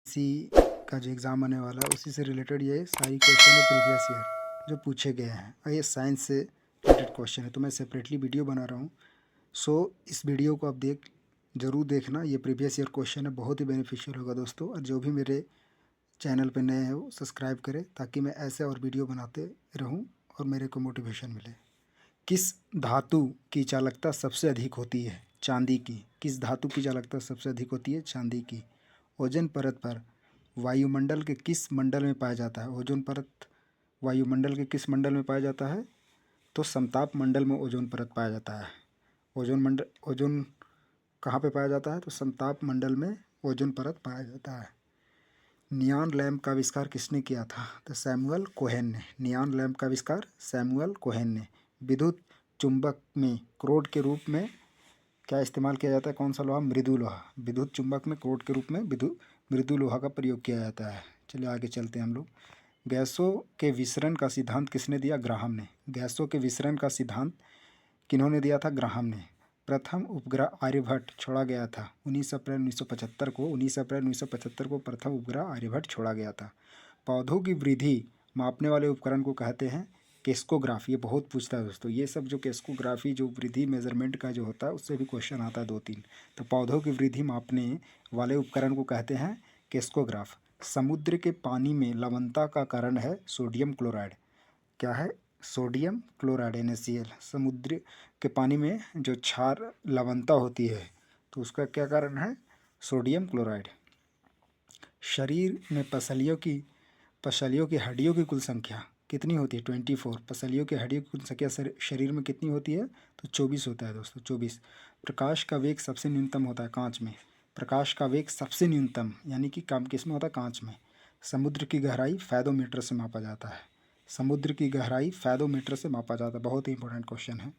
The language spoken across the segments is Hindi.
सी का जो एग्ज़ाम आने वाला है उसी से रिलेटेड ये सारी क्वेश्चन है प्रीवियस ईयर जो पूछे गए हैं और ये साइंस से रिलेटेड क्वेश्चन है। तो मैं सेपरेटली वीडियो बना रहा हूँ। सो इस वीडियो को आप ज़रूर देखना। ये प्रीवियस ईयर क्वेश्चन है, बहुत ही बेनिफिशियल होगा दोस्तों। और जो भी मेरे चैनल पे नए हैं वो सब्सक्राइब करें ताकि मैं ऐसे और वीडियो बनाते रहूँ और मेरे को मोटिवेशन मिले। किस धातु की चालकता सबसे अधिक होती है? चांदी की। किस धातु की चालकता सबसे अधिक होती है? चांदी की। ओजोन परत पर वायुमंडल के किस मंडल में पाया जाता है? ओजोन परत वायुमंडल के किस मंडल में पाया जाता है? तो समताप मंडल में ओजोन परत पाया जाता है। ओजोन कहाँ पे पाया जाता है? तो समताप मंडल में ओजोन परत पाया जाता है। नियॉन लैंप का आविष्कार किसने किया था? तो सैमुअल कोहेन ने। नियॉन लैंप का आविष्कार सैमुअल कोहेन ने। विद्युत चुंबक में क्रोड के रूप में क्या इस्तेमाल किया जाता है? कौन सा लोहा? मृदु लोहा। विद्युत चुंबक में क्रोड के रूप में मृदु लोहा का प्रयोग किया जाता है। चलिए आगे चलते हैं हम लोग। गैसों के विसरण का सिद्धांत किसने दिया? ग्राहम ने। गैसों के विसरण का सिद्धांत किन्होंने दिया था? ग्राहम ने। प्रथम उपग्रह आर्यभट्ट छोड़ा गया था 19 अप्रैल 1975 को। 19 अप्रैल 1975 को प्रथम उपग्रह आर्यभट्ट छोड़ा गया था। पौधों की वृद्धि मापने वाले उपकरण को कहते हैं केस्कोग्राफ। ये बहुत पूछता है दोस्तों, ये सब जो केस्कोग्राफी जो वृद्धि मेजरमेंट का जो होता है उससे भी क्वेश्चन आता है 2-3। तो पौधों की वृद्धि मापने वाले उपकरण को कहते हैं केस्कोग्राफ। समुद्र के पानी में लवणता का कारण है सोडियम क्लोराइड। क्या है? Sodium chloride NaCl। समुद्र के पानी में जो क्षार लवणता होती है तो उसका क्या कारण है? Sodium chloride. शरीर में पसलियों की हड्डियों की कुल संख्या कितनी होती है? 24। पसलियों की हड्डियों की कुल संख्या शरीर में कितनी होती है? तो 24 होता है दोस्तों, 24। प्रकाश का वेग सबसे न्यूनतम होता है कांच में। प्रकाश का वेग सबसे न्यूनतम यानी कि कम किस में होता है? कांच में। समुद्र की गहराई फैदोमीटर से मापा जाता है। समुद्र की गहराई फैदोमीटर से मापा जाता है। बहुत ही इंपॉर्टेंट क्वेश्चन है।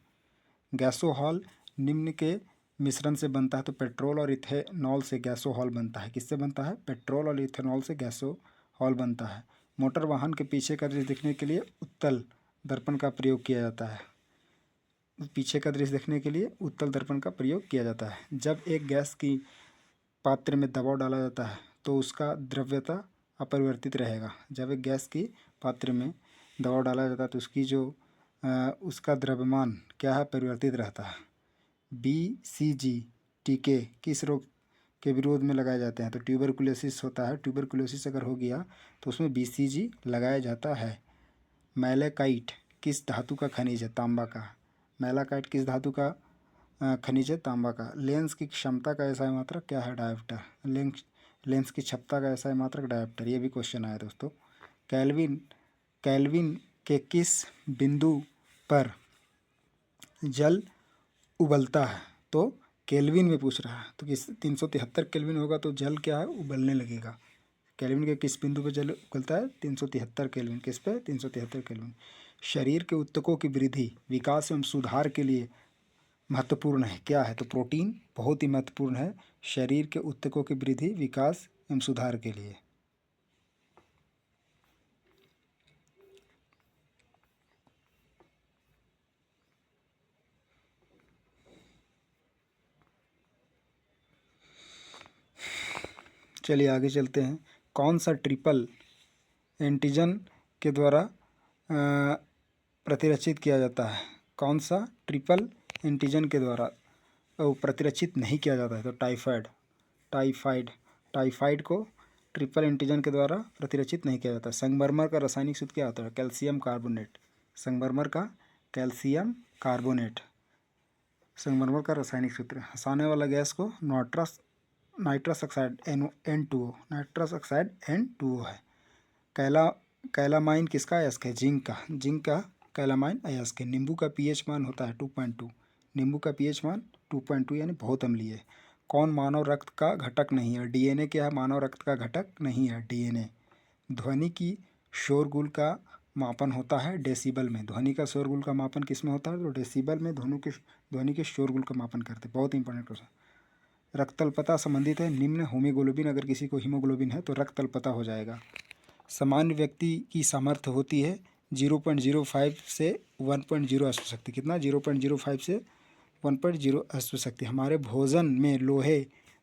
गैसोहॉल निम्न के मिश्रण से बनता है। तो पेट्रोल और इथेनॉल से गैसोहॉल बनता है। किससे बनता है? पेट्रोल और इथेनॉल से गैसोहॉल बनता है। मोटर वाहन के पीछे का दृश्य देखने के लिए उत्तल दर्पण का प्रयोग किया जाता है। पीछे का दृश्य देखने के लिए उत्तल दर्पण का प्रयोग किया जाता है। जब एक गैस की पात्र में दबाव डाला जाता है तो उसका द्रव्यता अपरिवर्तित रहेगा। जब एक गैस की पात्र में दबाव डाला जाता है तो उसका द्रव्यमान क्या है? परिवर्तित रहता है। BCG टीके किस रोग के विरोध में लगाए जाते हैं? तो ट्यूबरकुलोसिस होता है। ट्यूबरकुलोसिस अगर हो गया तो उसमें BCG लगाया जाता है। मैलेकाइट किस धातु का खनिज है? तांबा का। मैलाकाइट किस धातु का खनिज है? तांबा का। लेंस की क्षमता का एसआई मात्रक क्या है? डायोप्टर। लेंस की क्षमता का एसआई मात्रक डायोप्टर। ये भी क्वेश्चन आया दोस्तों। कैल्विन के किस बिंदु पर जल उबलता है? तो केल्विन में पूछ रहा है। तो किस 373 केल्विन होगा तो जल क्या है? उबलने लगेगा। केल्विन के किस बिंदु पर जल उबलता है? 373 केल्विन। किस पे? 373 केल्विन। शरीर के ऊतकों की वृद्धि विकास एवं सुधार के लिए महत्वपूर्ण है। क्या है? तो प्रोटीन बहुत ही महत्वपूर्ण है शरीर के ऊतकों की वृद्धि विकास एवं सुधार के लिए। चलिए आगे चलते हैं। कौन सा ट्रिपल एंटीजन के द्वारा प्रतिरक्षित किया जाता है? कौन सा ट्रिपल एंटीजन के द्वारा प्रतिरक्षित नहीं किया जाता है? तो टाइफाइड को ट्रिपल एंटीजन के द्वारा प्रतिरक्षित नहीं किया जाता। संगमरमर का रासायनिक सूत्र क्या होता है? Calcium carbonate. संगमरमर का कैल्शियम कार्बोनेट संगमरमर का रासायनिक सूत्र। हंसाने वाला गैस को nitrous oxide N2O nitrous oxide N2O है। कैलामाइन किसका अयस्क है? जिंक का कैलामाइन अयस्क है। नींबू का pH मान होता है 2.2। नींबू का pH मान 2.2 यानी बहुत अम्लीय है। कौन मानव रक्त का घटक नहीं है? DNA क्या है? मानव रक्त का घटक नहीं है DNA। ध्वनि की शोरगुल का मापन होता है डेसिबल में। ध्वनि का शोरगुल का मापन किस में होता है? तो डेसिबल में ध्वनि के शोरगुल का मापन करते हैं। बहुत इंपॉर्टेंट क्वेश्चन। रक्तल्पता संबंधित है निम्न हीमोग्लोबिन। अगर किसी को हीमोग्लोबिन है तो रक्तल्पता हो जाएगा। सामान्य व्यक्ति की सामर्थ्य होती है 0.05 से 1.0 अश्वशक्ति। कितना? 0.05 से 1.0 अश्वशक्ति। हमारे भोजन में लोहे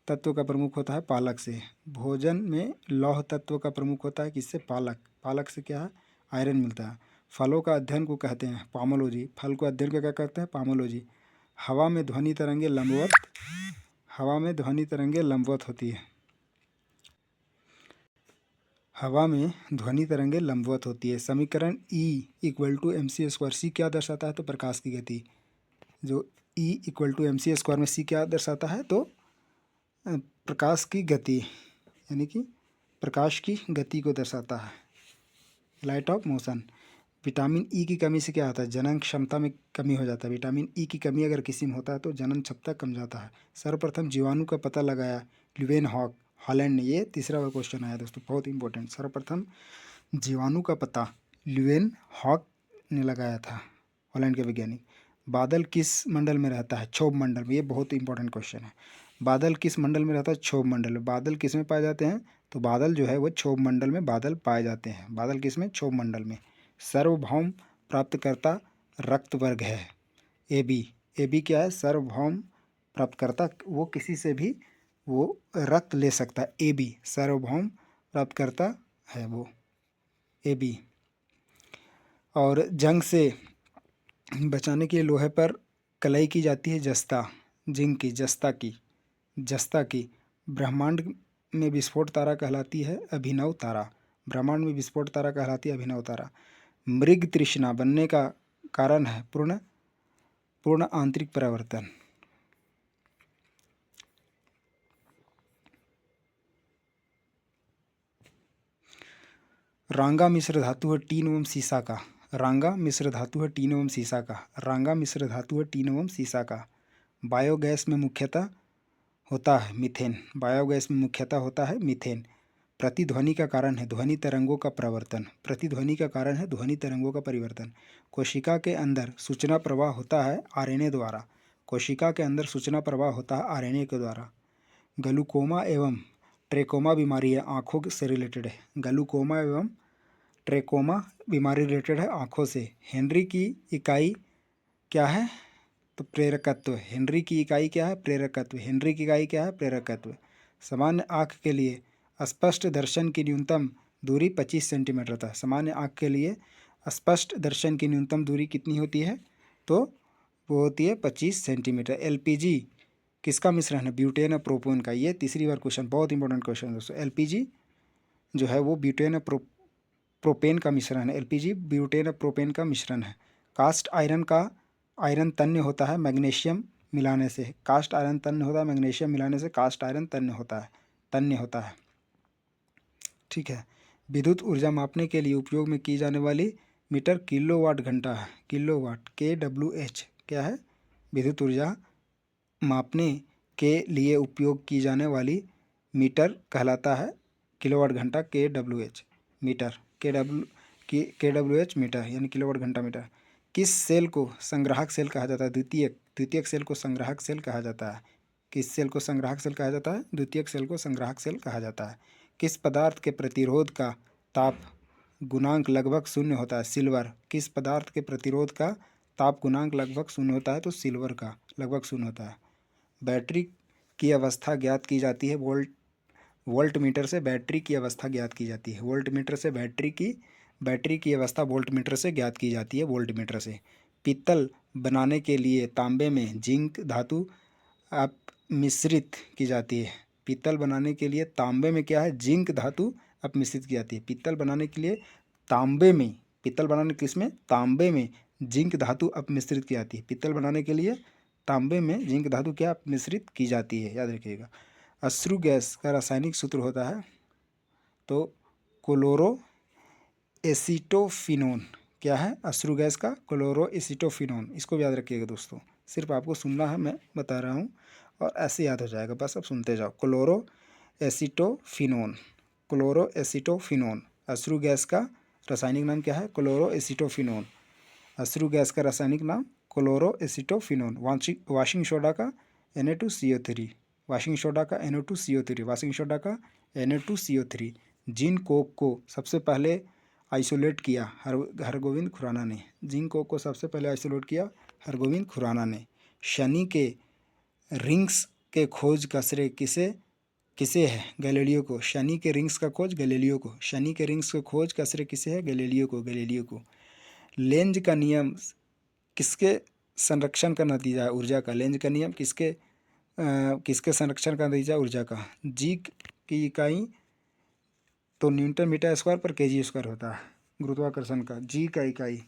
तत्व का प्रमुख होता है पालक से। भोजन में लौह तत्व का प्रमुख होता है किससे? पालक। पालक से क्या है? आयरन मिलता है। फलों का अध्ययन को कहते हैं पामोलॉजी। फल को अध्ययन को क्या कहते हैं? पामोलॉजी। हवा में ध्वनि तरंगे लंबवत होती है। हवा में ध्वनि तरंगे लंबवत होती है। समीकरण E=mc²। सी क्या दर्शाता है? तो प्रकाश की गति। जो E=mc² में सी क्या दर्शाता है? तो प्रकाश की गति, यानी कि प्रकाश की गति को दर्शाता है, light of motion. Vitamin E की कमी से क्या होता है? जनन क्षमता में कमी हो जाता है। विटामिन ई की कमी अगर किसी में होता है तो जनन क्षमता कम जाता है। सर्वप्रथम जीवाणु का पता लगाया ल्यूवेनहॉक, हॉलैंड ने। ये तीसरा वाला क्वेश्चन आया दोस्तों, बहुत इंपॉर्टेंट। सर्वप्रथम जीवाणु का पता ल्यूवेनहॉक ने लगाया था, हॉलैंड के वैज्ञानिक। बादल किस मंडल में रहता है? क्षोभ मंडल में। ये बहुत इंपॉर्टेंट क्वेश्चन है। बादल किस मंडल में रहता है? क्षोभ मंडल में। बादल किस में पाए जाते हैं? तो बादल जो है वो क्षोभ मंडल में बादल पाए जाते हैं। बादल किस में? क्षोभ मंडल में। सार्वभौम प्राप्तकर्ता रक्त वर्ग है AB। AB क्या है? सार्वभौम प्राप्तकर्ता, वो किसी से भी वो रक्त ले सकता है। AB सार्वभौम प्राप्तकर्ता है वो AB। और जंग से बचाने के लिए लोहे पर कलई की जाती है जस्ता, जिंक की, जस्ता की। ब्रह्मांड में विस्फोट तारा कहलाती है अभिनव तारा। ब्रह्मांड में विस्फोट तारा कहलाती है अभिनव तारा। मृग तृष्णा बनने का कारण है पूर्ण आंतरिक परिवर्तन। रांगा मिश्र धातु है टीन एवं सीसा का। रांगा मिश्र धातु है टीन एवं सीसा का। रांगा मिश्र धातु है टीन एवं सीसा का। बायोगैस में मुख्यतः होता है मीथेन। बायोगैस में मुख्यतः होता है मीथेन। प्रतिध्वनि का कारण है ध्वनि तरंगों का प्रवर्तन। प्रतिध्वनि का कारण है ध्वनि तरंगों का परिवर्तन। कोशिका के अंदर सूचना प्रवाह होता है RNA द्वारा। कोशिका के अंदर सूचना प्रवाह होता है RNA के द्वारा। ग्लूकोमा एवं ट्रेकोमा बीमारी है आँखों से रिलेटेड है। ग्लूकोमा एवं ट्रेकोमा बीमारी रिलेटेड है आँखों से। हेनरी की इकाई क्या है? तो प्रेरकत्व। हेनरी की इकाई क्या है? प्रेरकत्व। हेनरी की इकाई क्या है? प्रेरकत्व। सामान्य आँख के लिए स्पष्ट दर्शन की न्यूनतम दूरी 25 सेंटीमीटर होता है। सामान्य आँख के लिए स्पष्ट दर्शन की न्यूनतम दूरी कितनी होती है? तो वो होती है 25 सेंटीमीटर। LPG किसका मिश्रण है? ब्यूटेन और प्रोपेन का। ये तीसरी बार क्वेश्चन, बहुत इंपॉर्टेंट क्वेश्चन है दोस्तों। LPG जो है वो ब्यूटेन और प्रोपेन का मिश्रण है। LPG ब्यूटेन और प्रोपेन का मिश्रण है। कास्ट आयरन का आयरन तन्य होता है मैग्नीशियम मिलाने से। कास्ट आयरन तन्य होता है मैग्नीशियम मिलाने से। कास्ट आयरन तन्य होता है। ठीक है। विद्युत ऊर्जा मापने के लिए उपयोग में की जाने वाली मीटर किलोवाट घंटा है। किलोवाट kWh क्या है? विद्युत ऊर्जा मापने के लिए उपयोग की जाने वाली मीटर कहलाता है किलोवाट घंटा kWh मीटर। kWh मीटर यानी किलोवाट घंटा मीटर। किस सेल को संग्राहक सेल कहा जाता है? द्वितीयक सेल को संग्राहक सेल कहा जाता है। किस सेल को संग्राहक सेल कहा जाता है? द्वितीयक सेल को संग्राहक सेल कहा जाता है। किस पदार्थ के प्रतिरोध का ताप गुणांक लगभग शून्य होता है? सिल्वर। किस पदार्थ के प्रतिरोध का ताप गुणांक लगभग शून्य होता है? तो सिल्वर का लगभग शून्य होता है। बैटरी की अवस्था ज्ञात की जाती है वोल्ट मीटर से। बैटरी की अवस्था ज्ञात की जाती है वोल्ट मीटर से। बैटरी की अवस्था वोल्ट मीटर से ज्ञात की जाती है वोल्ट मीटर से। पीतल बनाने के लिए तांबे में जिंक धातु अपमिश्रित की जाती है। पीतल बनाने के लिए तांबे में क्या है? जिंक धातु अपमिश्रित की जाती है। पीतल बनाने के लिए तांबे में, पीतल बनाने किसमें? तांबे में जिंक धातु अपमिश्रित की जाती है। पीतल बनाने के लिए तांबे में जिंक धातु क्या अपमिश्रित की जाती है, याद रखिएगा। अश्रु गैस का रासायनिक सूत्र होता है तो क्लोरो एसीटोफिनोन। क्या है? अश्रु गैस का क्लोरो एसीटोफिनोन। इसको याद रखिएगा दोस्तों, सिर्फ आपको सुनना है, मैं बता रहा हूँ और ऐसे याद हो जाएगा, बस अब सुनते जाओ। Chloro acetophenone. अश्रु गैस का रासायनिक नाम क्या है? Chloro acetophenone. अश्रु गैस का रासायनिक नाम क्लोरो एसीटोफिनोन। वाशिंग सोडा का Na2CO3। वाशिंग सोडा का NO2CO3। वाशिंग सोडा का Na2CO3। जिन कोक को सबसे पहले आइसोलेट किया हरगोविंद खुराना ने। जिन कोक को सबसे पहले आइसोलेट किया हरगोविंद खुराना ने। शनि के रिंग्स के खोज का श्रेय किसे है? गैलीलियो को। शनि के रिंग्स का खोज गैलीलियो को। शनि के रिंग्स के खोज का श्रेय किसे है? गैलीलियो को। लेंज का नियम किसके संरक्षण का नतीजा है? ऊर्जा का। लेंज का नियम किसके संरक्षण का नतीजा? ऊर्जा का। जी की इकाई तो न्यूटन मीटर स्क्वायर पर केजी स्क्वायर होता है गुरुत्वाकर्षण का। जी का इकाई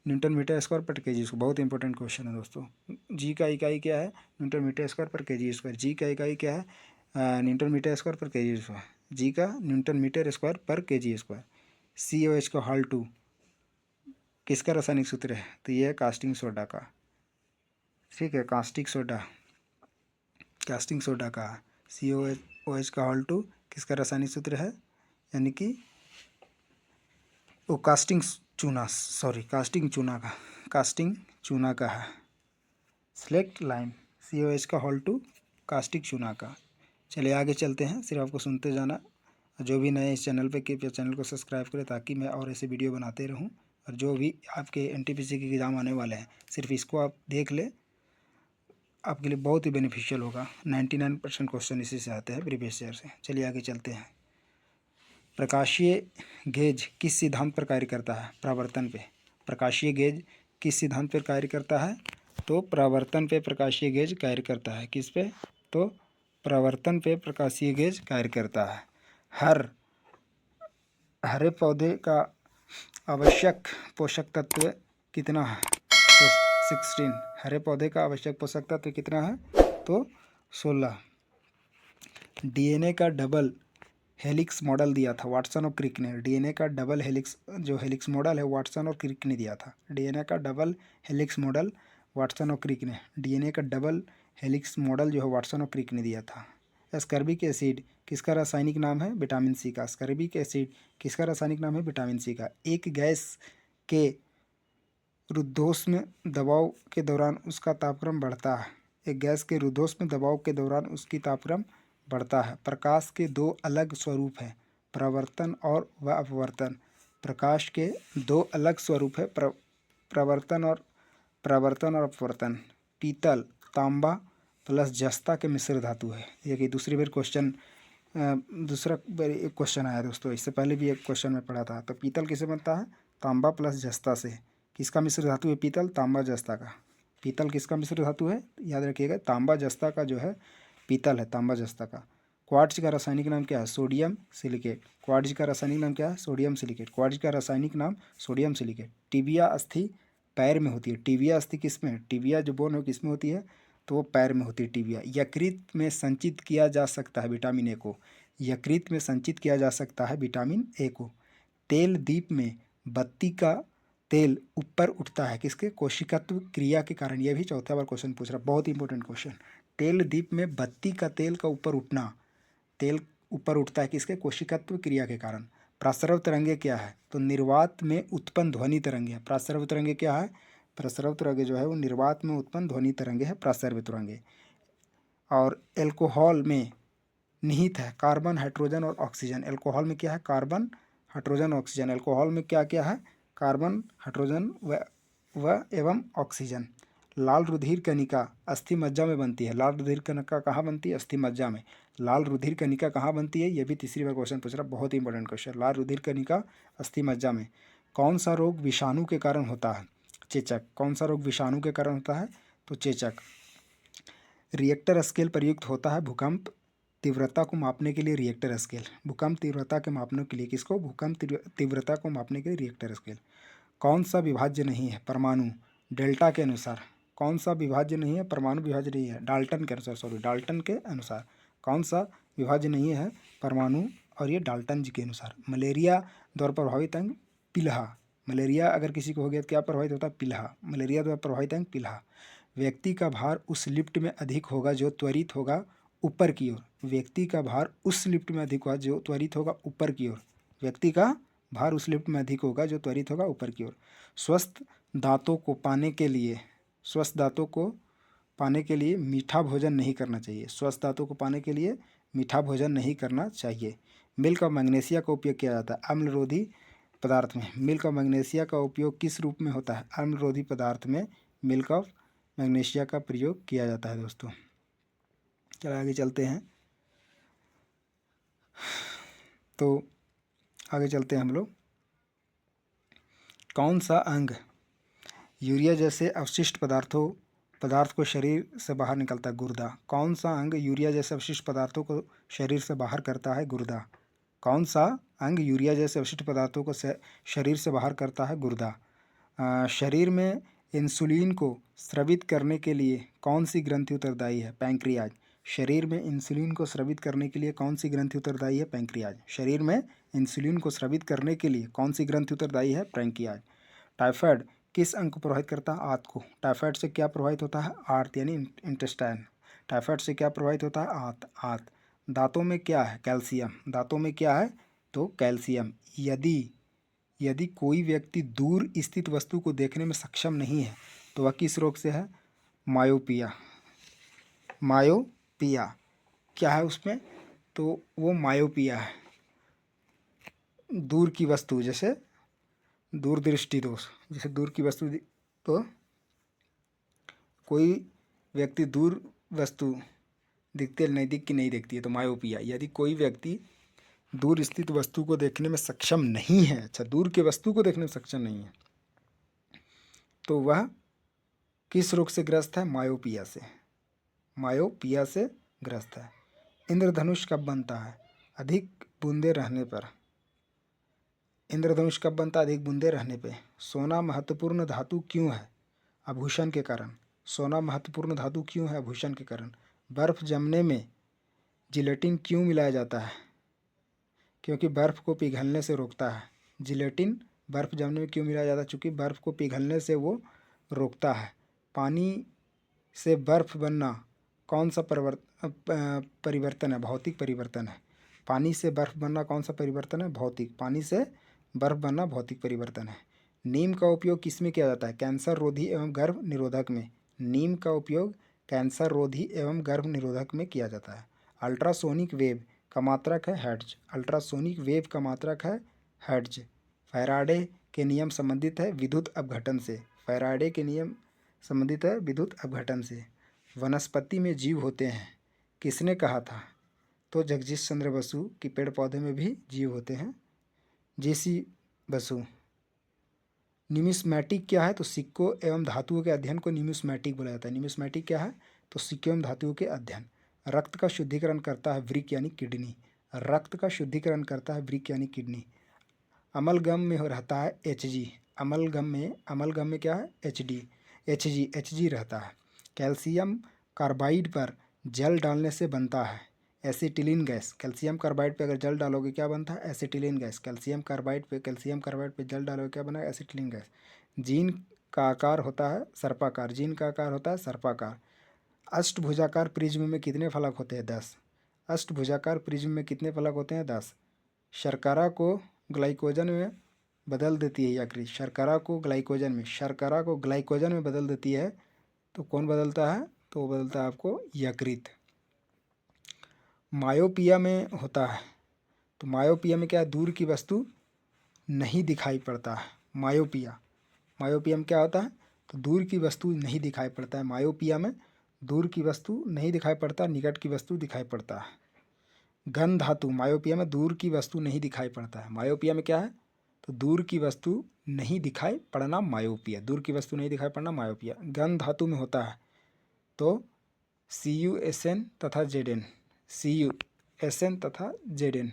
न्यूटन मीटर स्क्वायर पर केजी स्क्वायर। बहुत इंपॉर्टेंट क्वेश्चन है दोस्तों। जी का इकाई क्या है? न्यूटन मीटर स्क्वायर पर केजी स्क्वायर। जी का इकाई क्या है? न्यूटन मीटर स्क्वायर पर केजी स्क्वायर। जी का न्यूटन मीटर स्क्वायर पर केजी स्क्वायर। COH का Hal2 किसका रासायनिक सूत्र है? तो ये है कास्टिंग सोडा का। ठीक है, कास्टिक सोडा का। COH का Hal2 किसका रासायनिक सूत्र है? यानी कि वो कास्टिंग चूना का है। Select line. COH का Hal2 कास्टिक चूना का। चलिए आगे चलते हैं, सिर्फ आपको सुनते जाना। जो भी नए इस चैनल पे कृपया चैनल को सब्सक्राइब करें ताकि मैं और ऐसे वीडियो बनाते रहूं। और जो भी आपके NTPC के एग्ज़ाम आने वाले हैं सिर्फ इसको आप देख ले, आपके लिए बहुत ही बेनिफिशियल होगा। 99% क्वेश्चन इसी से आते हैं प्रीवियस ईयर से। चलिए आगे चलते हैं। प्रकाशीय गेज किस सिद्धांत पर कार्य करता है? परावर्तन पे। प्रकाशीय गेज किस सिद्धांत पर कार्य करता है? तो परावर्तन पे प्रकाशीय गेज कार्य करता है। किस पे? तो परावर्तन पे प्रकाशीय गेज कार्य करता है। हरे पौधे का आवश्यक पोषक तत्व कितना है? तो 16। हरे पौधे का आवश्यक पोषक तत्व कितना है? तो 16। DNA का डबल हेलिक्स मॉडल दिया था वाटसन और क्रिक ने। DNA का डबल हेलिक्स जो हेलिक्स मॉडल है वाटसन और क्रिक ने दिया था। DNA का डबल हेलिक्स मॉडल वाटसन और क्रिक ने। DNA का डबल हेलिक्स मॉडल जो है वाटसन और क्रिक ने दिया था। एस्कर्बिक एसिड किसका रासायनिक नाम है? विटामिन सी का। एस्कर्बिक एसिड किसका रासायनिक नाम है? विटामिन सी का। एक गैस के रुद्धोष्म दबाव के दौरान उसका तापक्रम बढ़ता है। एक गैस के रुद्धोष्म दबाव के दौरान उसकी तापक्रम बढ़ता है। प्रकाश के दो अलग स्वरूप हैं, प्रवर्तन और अपवर्तन। प्रकाश के दो अलग स्वरूप है, प्रवर्तन और अपवर्तन। पीतल तांबा प्लस जस्ता के मिश्र धातु है। ये कि दूसरा एक क्वेश्चन आया दोस्तों, इससे पहले भी एक क्वेश्चन में पढ़ा था। तो पीतल किससे बनता है? तांबा प्लस जस्ता से। किसका मिश्र धातु है पीतल? तांबा जस्ता का। पीतल किसका मिश्र धातु है? याद रखिएगा, तांबा जस्ता का जो है पीतल है, तांबा जस्ता का। क्वार्ट्ज का रासायनिक नाम क्या है? Sodium silicate. क्वार्ट्ज का रासायनिक नाम क्या है? Sodium silicate. क्वार्ट्ज का रासायनिक नाम सोडियम सिलिकेट। टिबिया अस्थि पैर में होती है। टिबिया अस्थि किस में? टिबिया जो बोन है किस में होती है? तो वो पैर में होती है टिबिया। यकृत में संचित किया जा सकता है विटामिन ए को। यकृत में संचित किया जा सकता है विटामिन ए को। तेल दीप में बत्ती का तेल ऊपर उठता है किसके? कोशिकत्व क्रिया के कारण। यह भी चौथा बार क्वेश्चन पूछ रहा, बहुत इंपॉर्टेंट क्वेश्चन। तेल दीप में बत्ती का तेल का ऊपर उठना, तेल ऊपर उठता है किसके? कोशिकत्व क्रिया के कारण। प्रासरव तरंगे क्या है? तो निर्वात में उत्पन्न ध्वनि तरंगे है। प्रासरव तरंगे क्या है? प्रासरव तरंगे जो है वो निर्वात में उत्पन्न ध्वनि तरंगे है, प्रासरव तरंगे। और एल्कोहल में निहित है कार्बन, हाइड्रोजन और ऑक्सीजन। एल्कोहल में क्या है? Carbon, hydrogen, oxygen. एल्कोहल में क्या क्या है? कार्बन, हाइड्रोजन व एवं ऑक्सीजन। लाल रुधिर कणिका अस्थि मज्जा में बनती है। लाल रुधिर कणिका कहाँ बनती है? अस्थि मज्जा में। लाल रुधिर कणिका कहाँ बनती है? ये भी तीसरी बार क्वेश्चन पूछ रहा, बहुत इंपॉर्टेंट क्वेश्चन। लाल रुधिर कणिका अस्थि मज्जा में। कौन सा रोग विषाणु के कारण होता है? चेचक। कौन सा रोग विषाणु के कारण होता है? तो चेचक। रिएक्टर स्केल प्रयुक्त होता है भूकंप तीव्रता को मापने के लिए। रिएक्टर स्केल भूकंप तीव्रता के मापने के लिए। किसको? भूकंप तीव्रता को मापने के लिए रिएक्टर स्केल। कौन सा विभाज्य नहीं है? परमाणु। डेल्टा के अनुसार कौन सा विभाज्य नहीं है? परमाणु विभाज्य नहीं है। डाल्टन के अनुसार, डाल्टन के अनुसार कौन सा विभाज्य नहीं है? परमाणु। और ये डाल्टन जी के अनुसार। मलेरिया द्वारा प्रभावित अंग पिलहा। मलेरिया अगर किसी को हो गया तो क्या प्रभावित होता है? पिलहा। मलेरिया द्वारा प्रभावित अंग पिलहा। व्यक्ति का भार उस लिफ्ट में अधिक होगा जो त्वरित होगा ऊपर की ओर। व्यक्ति का भार उस लिफ्ट में अधिक होगा जो त्वरित होगा ऊपर की ओर। व्यक्ति का भार उस लिफ्ट में अधिक होगा जो त्वरित होगा ऊपर की ओर। स्वस्थ दांतों को पाने के लिए मीठा भोजन नहीं करना चाहिए। स्वस्थ दांतों को पाने के लिए मीठा भोजन नहीं करना चाहिए। मिल्क और मैग्नीशिया का उपयोग किया जाता है अम्लरोधी पदार्थ में। मिल्क और मैग्नीशिया का उपयोग किस रूप में होता है? अम्लरोधी पदार्थ में मिल्क और मैग्नीशिया का प्रयोग किया जाता है दोस्तों। चलो आगे चलते हैं। तो आगे चलते हैं हम लोग। कौन सा अंग यूरिया जैसे अवशिष्ट पदार्थ को शरीर से बाहर निकलता है? गुर्दा। कौन सा अंग यूरिया जैसे अवशिष्ट पदार्थों को शरीर से बाहर करता है? गुर्दा। कौन सा अंग यूरिया जैसे अवशिष्ट पदार्थों को शरीर से बाहर करता है? गुर्दा। शरीर में इंसुलिन को स्रावित करने के लिए कौन सी ग्रंथि उत्तरदायी है? पैंक्रियाज। शरीर में इंसुलिन को स्रावित करने के लिए कौन सी ग्रंथि उत्तरदायी है? पैंक्रियाज। शरीर में इंसुलिन को स्रावित करने के लिए कौन सी ग्रंथि उत्तरदायी है? पैंक्रियाज। टाइफाइड किस अंग को प्रभावित करता है? आंत को। टाइफाइड से क्या प्रभावित होता है? आर्त यानी इंटेस्टाइन। टाइफाइड से क्या प्रभावित होता है? आंत। दांतों में क्या है? कैल्शियम। दांतों में क्या है? तो कैल्शियम। यदि कोई व्यक्ति दूर स्थित वस्तु को देखने में सक्षम नहीं है तो वह किस रोग से है? मायोपिया। मायोपिया क्या है उसमें? तो वो मायोपिया है। दूर की वस्तु, जैसे दूरदृष्टि दोष, जैसे दूर की वस्तु तो कोई व्यक्ति दूर वस्तु दिखती है, नज़दीक की नहीं दिखती है, तो मायोपिया। यदि कोई व्यक्ति दूर स्थित वस्तु को देखने में सक्षम नहीं है, अच्छा दूर के वस्तु को देखने में सक्षम नहीं है, तो वह किस रोग से ग्रस्त है? मायोपिया से। मायोपिया से ग्रस्त है। इंद्रधनुष कब बनता है? अधिक बूंदे रहने पर। इंद्रधनुष कब बनता है? अधिक बूंदे रहने पे। सोना महत्वपूर्ण धातु क्यों है? आभूषण के कारण। सोना महत्वपूर्ण धातु क्यों है? आभूषण के कारण। बर्फ जमने में जिलेटिन क्यों मिलाया जाता है? क्योंकि बर्फ को पिघलने से रोकता है। जिलेटिन बर्फ जमने में क्यों मिलाया जाता है? क्योंकि बर्फ को पिघलने से वो रोकता है। पानी से बर्फ बनना कौन सा परिवर्तन है? भौतिक परिवर्तन है। पानी से बर्फ बनना कौन सा परिवर्तन है? भौतिक। पानी से बर्फ बनना भौतिक परिवर्तन है। नीम का उपयोग किस में किया जाता है? कैंसर रोधी एवं गर्भ निरोधक में। नीम का उपयोग कैंसर रोधी एवं गर्भ निरोधक में किया जाता है। अल्ट्रासोनिक वेव का मात्रक है हर्ट्ज। अल्ट्रासोनिक वेव का मात्रक है हर्ट्ज। फैराडे के नियम संबंधित है विद्युत अपघटन से। फैराडे के नियम संबंधित है विद्युत अपघटन से। वनस्पति में जीव होते हैं, किसने कहा था? तो जगदीश चंद्र बसु कि पेड़ पौधे में भी जीव होते हैं, जेसी बसु। न्यूमिस्मैटिक क्या है? तो सिक्कों एवं धातुओं के अध्ययन को न्यूमिस्मैटिक बोला जाता है। न्यूमिस्मैटिक क्या है? तो सिक्कों एवं धातुओं के अध्ययन। रक्त का शुद्धिकरण करता है वृक्क यानी किडनी। रक्त का शुद्धिकरण करता है वृक्क यानी किडनी। अमलगम में रहता है Hg। अमलगम में क्या है? Hg रहता है। कैल्शियम कार्बाइड पर जल डालने से बनता है एसिटिलीन गैस। कैल्शियम कार्बाइड पे अगर जल डालोगे क्या बनता है? Acetylene gas. कैल्शियम कार्बाइड पे जल डालोगे क्या बना? Acetylene gas. जीन का आकार होता है सर्पाकार। जीन का आकार होता है सर्पाकार। अष्टभुजाकार प्रिज्म में कितने फलक होते हैं? 10। अष्टभुजाकार प्रिज्म में कितने फलक होते हैं? 10। शर्करा को ग्लाइकोजन में बदल देती है यकृत। शर्करा को ग्लाइकोजन में बदल देती है, तो कौन बदलता है? तो वो बदलता है आपको यकृत। मायोपिया में होता है, तो मायोपिया में क्या है? दूर की वस्तु नहीं दिखाई पड़ता है। मायोपिया में क्या होता है? तो दूर की वस्तु नहीं दिखाई पड़ता है। मायोपिया में दूर की वस्तु नहीं दिखाई पड़ता, निकट की वस्तु दिखाई पड़ता है। घन धातु मायोपिया में दूर की वस्तु नहीं दिखाई पड़ता है। मायोपिया में क्या है? तो दूर की वस्तु नहीं दिखाई पड़ना मायोपिया। दूर की वस्तु नहीं दिखाई पड़ना मायोपिया। घन धातु में होता है तो CuSN तथा Zn। CuSN तथा Zn।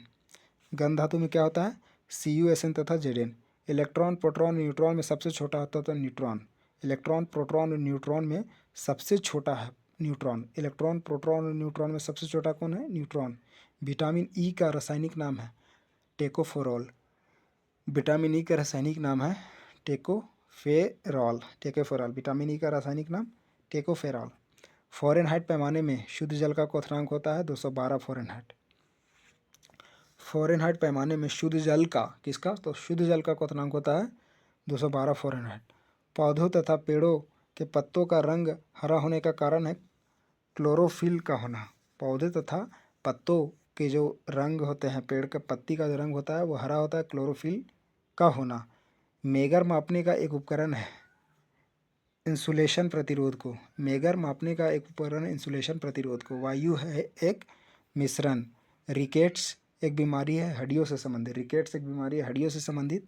घन धातु में क्या होता है? CuSN तथा Zn। इलेक्ट्रॉन प्रोटॉन न्यूट्रॉन में सबसे छोटा होता है तो न्यूट्रॉन। इलेक्ट्रॉन प्रोटॉन और न्यूट्रॉन में सबसे छोटा है न्यूट्रॉन। इलेक्ट्रॉन प्रोटॉन और न्यूट्रॉन में सबसे छोटा कौन है? न्यूट्रॉन। विटामिन ई का रासायनिक नाम है टेकोफेरॉल। विटामिन ई का रासायनिक नाम है टेकोफेरॉल। विटामिन ई का रासायनिक नाम टेकोफेरॉल। फ़ारेनहाइट पैमाने में शुद्ध जल का क्वथनांक होता है 212 फ़ारेनहाइट। फ़ारेनहाइट पैमाने में शुद्ध जल का किसका? तो शुद्ध जल का क्वथनांक होता है 212 फ़ारेनहाइट। पौधों तथा पेड़ों के पत्तों का रंग हरा होने का कारण है क्लोरोफिल का होना। पौधे तथा पत्तों के जो रंग होते हैं, पेड़ के पत्ती का जो रंग होता है वो हरा होता है, क्लोरोफिल का होना। मेगर मापने का एक उपकरण है इंसुलेशन प्रतिरोध को। मेगर मापने का एक उपकरण है इंसुलेशन प्रतिरोध को। वायु है एक मिश्रण। रिकेट्स एक बीमारी है हड्डियों से संबंधित। रिकेट्स एक बीमारी है हड्डियों से संबंधित।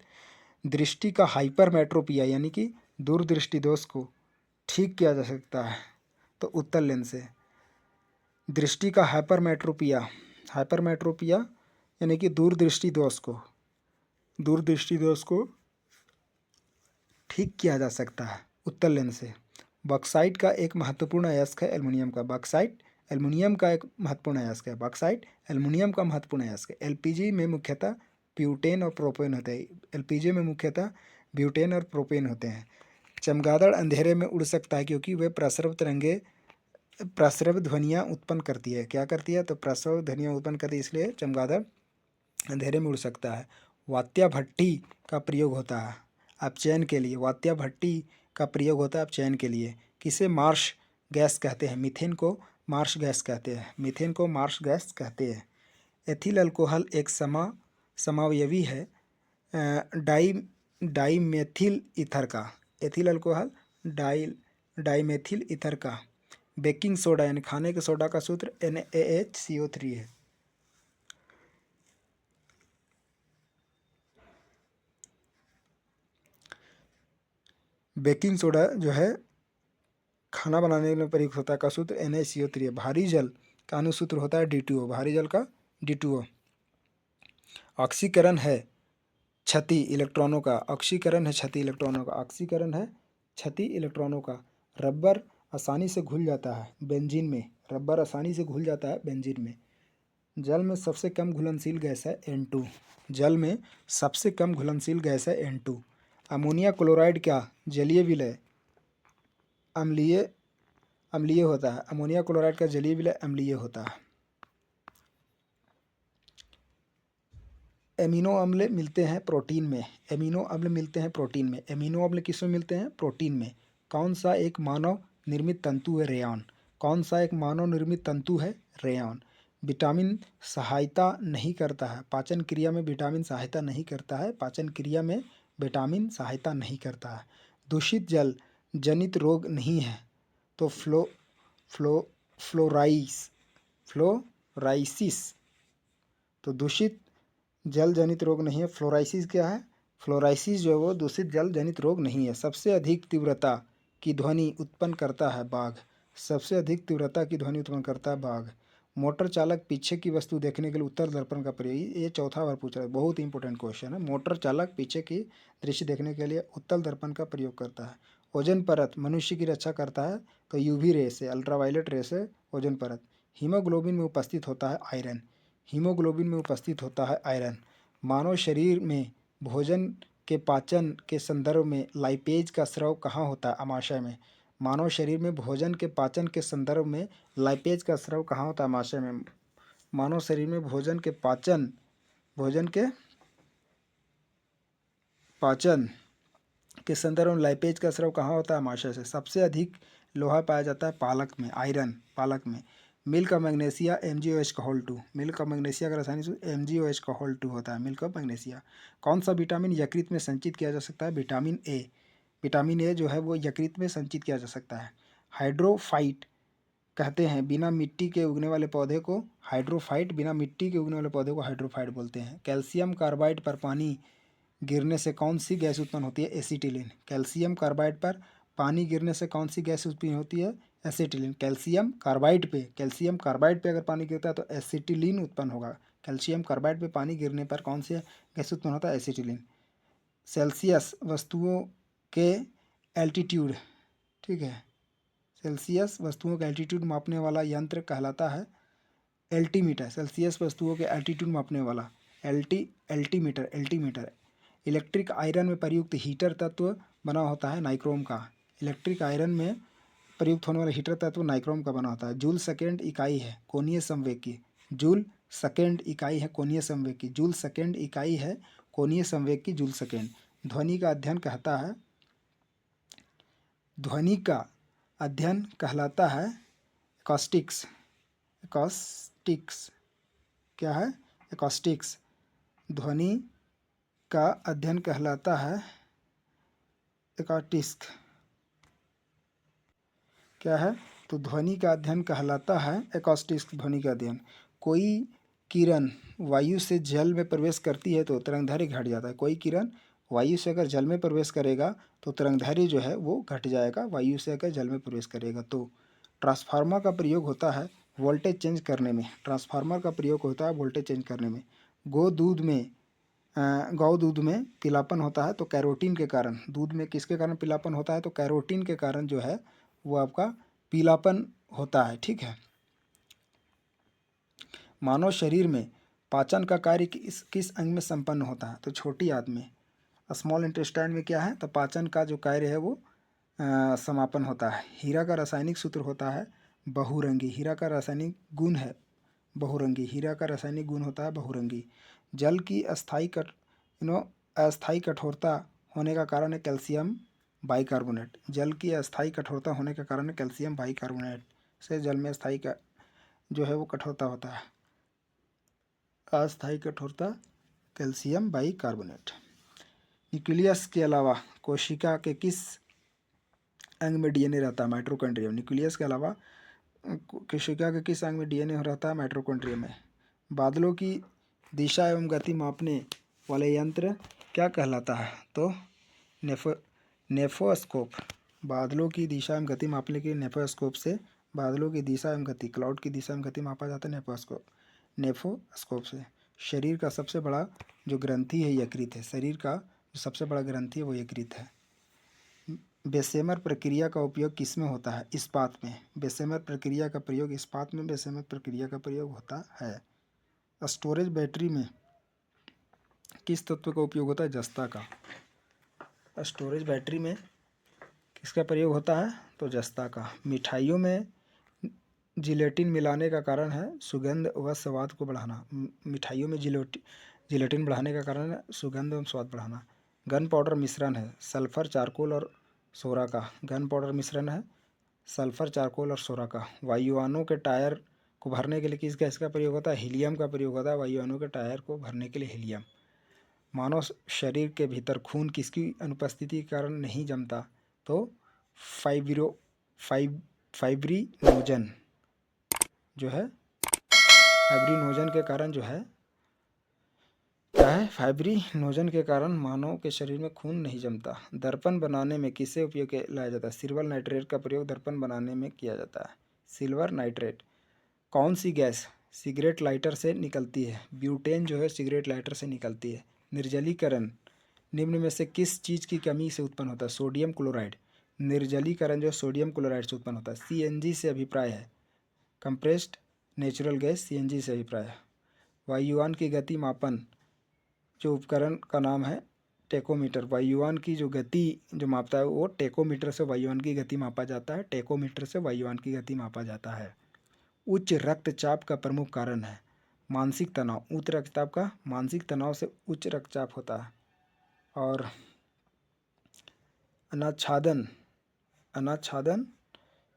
दृष्टि का हाइपरमेट्रोपिया यानी कि दूरदृष्टि दोष को ठीक किया जा सकता है तो उत्तल लेंस से। दृष्टि का हाइपरमेट्रोपिया, हाइपरमेट्रोपिया यानी कि दूरदृष्टि दोष को ठीक किया जा सकता है उत्तल लेंस से। बॉक्साइट का एक महत्वपूर्ण अयस्क है एल्युमिनियम का। बॉक्साइट एल्युमिनियम का एक महत्वपूर्ण अयस्क है। बॉक्साइट एल्युमिनियम का महत्वपूर्ण अयस्क है। एलपीजी में मुख्यतः ब्यूटेन और प्रोपेन होते हैं। एलपीजी में मुख्यतः ब्यूटेन और प्रोपेन होते हैं। चमगादड़ अंधेरे में उड़ सकता है क्योंकि वह प्रस्रव ध्वनियाँ उत्पन्न करती है। क्या करती है? तो प्रस्रव ध्वनियाँ उत्पन्न करती है, इसलिए चमगादड़ अंधेरे में उड़ सकता है। वात्या भट्टी का प्रयोग होता है अपचयन के लिए। वात्या भट्टी का प्रयोग होता है अपचयन के लिए। किसे मार्श गैस कहते हैं? मीथेन को मार्श गैस कहते हैं। मीथेन को मार्श गैस कहते हैं। एथिल अल्कोहल एक समावयवी है डाईमेथिल ईथर का। एथिल अल्कोहल डाईमेथिल ईथर का। बेकिंग सोडा यानी खाने के सोडा का सूत्र NaHCO3 है। बेकिंग सोडा जो है खाना बनाने में प्रयुक्त होता है का सूत्र NaCO3 है। भारी जल का अनुसूत्र होता है D2O। भारी जल का D2O। ऑक्सीकरण है क्षति इलेक्ट्रॉनों का। ऑक्सीकरण है क्षति इलेक्ट्रॉनों का। ऑक्सीकरण है क्षति इलेक्ट्रॉनों का। रबर आसानी से घुल जाता है बेंजीन में। रबर आसानी से घुल जाता है बेंजीन में। जल में सबसे कम घुलनशील गैस है N2। जल में सबसे कम घुलनशील गैस है N2। अमोनिया क्लोराइड क्या जलीय विलय अम्लीय होता है। अमोनिया क्लोराइड का जलीय विलय अम्लीय होता है। एमिनो अम्ल मिलते हैं प्रोटीन में। एमिनो अम्ल मिलते हैं प्रोटीन में। एमिनो अम्ल किसमें मिलते हैं? प्रोटीन में। कौन सा एक मानव निर्मित तंतु है? रेयॉन। कौन सा एक मानव निर्मित तंतु है? रेयॉन। विटामिन सहायता नहीं करता है पाचन क्रिया में। विटामिन सहायता नहीं करता है पाचन क्रिया में। विटामिन सहायता नहीं करता है। दूषित जल जनित रोग नहीं है तो फ्लोराइसिस। तो दूषित जल जनित रोग नहीं है। फ्लोराइसिस क्या है? फ्लोराइसिस जो है वो दूषित जल जनित रोग नहीं है। सबसे अधिक तीव्रता की ध्वनि उत्पन्न करता है बाघ। सबसे अधिक तीव्रता की ध्वनि उत्पन्न करता है बाघ। मोटर चालक पीछे की वस्तु देखने के लिए उत्तर दर्पण का प्रयोग। ये चौथा बार पूछ रहा है, बहुत इंपॉर्टेंट क्वेश्चन है। मोटर चालक पीछे की दृश्य देखने के लिए उत्तल दर्पण का प्रयोग करता है। ओजोन परत मनुष्य की रक्षा करता है तो यूवी रे से, अल्ट्रावायलेट रे से ओजोन परत। हीमोग्लोबिन में उपस्थित होता है आयरन। हीमोग्लोबिन में उपस्थित होता है आयरन। मानव शरीर में भोजन के पाचन के संदर्भ में लाइपेज का स्राव कहाँ होता है? आमाशय में। मानव शरीर में भोजन के पाचन के संदर्भ में लाइपेज का स्राव कहाँ होता है? आमाशय में। मानव शरीर में भोजन के पाचन के संदर्भ में लाइपेज का स्राव कहाँ होता है? आमाशय से। सबसे अधिक लोहा पाया जाता है पालक में, आयरन पालक में। Milk of magnesia MgOH2। Milk of magnesia का रासायनिक सूत्र MgOH2 होता है। Milk of magnesia. कौन सा विटामिन यकृत में संचित किया जा सकता है? Vitamin A. विटामिन ए जो है वो यकृत में संचित किया जा सकता है। हाइड्रोफाइट कहते हैं बिना मिट्टी के उगने वाले पौधे को हाइड्रोफाइट। बिना मिट्टी के उगने वाले पौधे को हाइड्रोफाइट बोलते हैं। कैल्शियम कार्बाइड पर पानी गिरने से कौन सी गैस उत्पन्न होती है? एसिटिलीन। कैल्शियम कार्बाइड पर पानी गिरने से कौन सी गैस उत्पन्न होती है? एसिटिलीन। कैल्शियम कार्बाइड पे अगर पानी गिरता है तो एसिटिलीन उत्पन्न होगा। कैल्शियम कार्बाइड पे पानी गिरने पर कौन सी गैस उत्पन्न होता है? एसिटिलीन। सेल्सियस वस्तुओं के एल्टीट्यूड, ठीक है, सेल्सियस वस्तुओं का एल्टीट्यूड मापने वाला यंत्र कहलाता है एल्टीमीटर। सेल्सियस वस्तुओं के एल्टीट्यूड मापने वाला एल्टीमीटर। इलेक्ट्रिक आयरन में प्रयुक्त हीटर तत्व बना होता है नाइक्रोम का। इलेक्ट्रिक आयरन में प्रयुक्त होने वाला हीटर तत्व नाइक्रोम का बना होता है। जूल सेकेंड इकाई है कोणीय संवेग की। जूल सेकेंड इकाई है कोणीय संवेग की। जूल सेकेंड इकाई है कोणीय संवेग की। Joule second. ध्वनि का अध्ययन कहता है, ध्वनि का अध्ययन कहलाता है एकॉस्टिक्स। एकॉस्टिक्स क्या है? एकॉस्टिक्स। ध्वनि का अध्ययन कहलाता है एकॉस्टिक्स। क्या है, तो ध्वनि का अध्ययन कहलाता है एकॉस्टिक्स, ध्वनि का अध्ययन। कोई किरण वायु से जल में प्रवेश करती है तो तरंगदैर्घ्य घट जाता है। कोई किरण वायु से अगर जल में प्रवेश करेगा तो तरंगदैर्घ्य जो है वो घट जाएगा, वायु से अगर जल में प्रवेश करेगा तो। ट्रांसफार्मर का प्रयोग होता है वोल्टेज चेंज करने में, ट्रांसफार्मर का प्रयोग होता है वोल्टेज चेंज करने में। गौ दूध में पीलापन होता है तो कैरोटीन के कारण, दूध में किसके कारण पीलापन होता है, तो कैरोटीन के कारण जो है वो आपका पीलापन होता है, ठीक है। मानव शरीर में पाचन का कार्य किस अंग में संपन्न होता है, तो छोटी आंत में, स्मॉल इंटेस्टाइन में क्या है, तो पाचन का जो कार्य है वो समापन होता है। हीरा का रासायनिक सूत्र होता है बहुरंगी, हीरा का रासायनिक गुण है बहुरंगी, हीरा का रासायनिक गुण होता है बहुरंगी। जल की अस्थायी कठोरता होने का कारण है कैल्शियम बाइकार्बोनेट, जल की अस्थायी कठोरता होने का कारण है कैल्शियम बाइकार्बोनेट से जल में अस्थायी का जो है वो कठोरता होता है, अस्थायी कठोरता कैल्शियम बाइकार्बोनेट। न्यूक्लियस के अलावा कोशिका के किस अंग में डीएनए रहता है, माइटोकॉन्ड्रिया। न्यूक्लियस के अलावा कोशिका के किस अंग में डीएनए रहता है, माइटोकॉन्ड्रिया में। बादलों की दिशा एवं गति मापने वाले यंत्र क्या कहलाता है, तो नेफोस्कोप। बादलों की दिशा एवं गति मापने के लिए नेफोस्कोप से बादलों की दिशा एवं गति, क्लाउड की दिशा एवं गति मापा जाता है नेफोस्कोप से। शरीर का सबसे बड़ा जो ग्रंथि है यकृत है, शरीर का जो सबसे बड़ा ग्रंथि है वो यकृत है। बेसेमर प्रक्रिया का उपयोग किस में होता है, इस्पात में। बेसेमर प्रक्रिया का प्रयोग इस्पात में बेसेमर प्रक्रिया का प्रयोग होता है। स्टोरेज बैटरी में किस तत्व का उपयोग होता है, जस्ता का। स्टोरेज बैटरी में किसका प्रयोग होता है, तो जस्ता का। मिठाइयों में जिलेटिन मिलाने का कारण है सुगंध व स्वाद को बढ़ाना। मिठाइयों में जिलेटिन बढ़ाने का कारण है सुगंध एवं स्वाद बढ़ाना। गन पाउडर मिश्रण है सल्फर, चारकोल और सोरा का। गन पाउडर मिश्रण है सल्फर, चारकोल और सोरा का। वायुयानों के टायर को भरने के लिए किस गैस का प्रयोग होता है, हीलियम का प्रयोग होता है। वायुयानों के टायर को भरने के लिए हीलियम। मानव शरीर के भीतर खून किसकी अनुपस्थिति के कारण नहीं जमता, तो फाइब्रिनोजन जो है, फाइब्रिनोजन के कारण जो है क्या है, फाइब्रिनोजन के कारण मानव के शरीर में खून नहीं जमता। दर्पण बनाने में किसे उपयोग लाया जाता है, सिल्वर नाइट्रेट का प्रयोग दर्पण बनाने में किया जाता है, सिल्वर नाइट्रेट। कौन सी गैस सिगरेट लाइटर से निकलती है, ब्यूटेन जो है सिगरेट लाइटर से निकलती है। निर्जलीकरण निम्न में से किस चीज़ की कमी से उत्पन्न होता है, सोडियम क्लोराइड। निर्जलीकरण जो सोडियम क्लोराइड से उत्पन्न होता है। सीएनजी से अभिप्राय है कंप्रेस्ड नेचुरल गैस, सीएनजी से अभिप्राय है। वायुयान की गति मापन जो उपकरण का नाम है टेकोमीटर। वायुयान की जो गति जो मापता है वो टेकोमीटर से वायुयान की गति मापा जाता है, टेकोमीटर से वायुयान की गति मापा जाता है। उच्च रक्तचाप का प्रमुख कारण है मानसिक तनाव। उच्च रक्तचाप का मानसिक तनाव से उच्च रक्तचाप होता है। और अनाच्छादन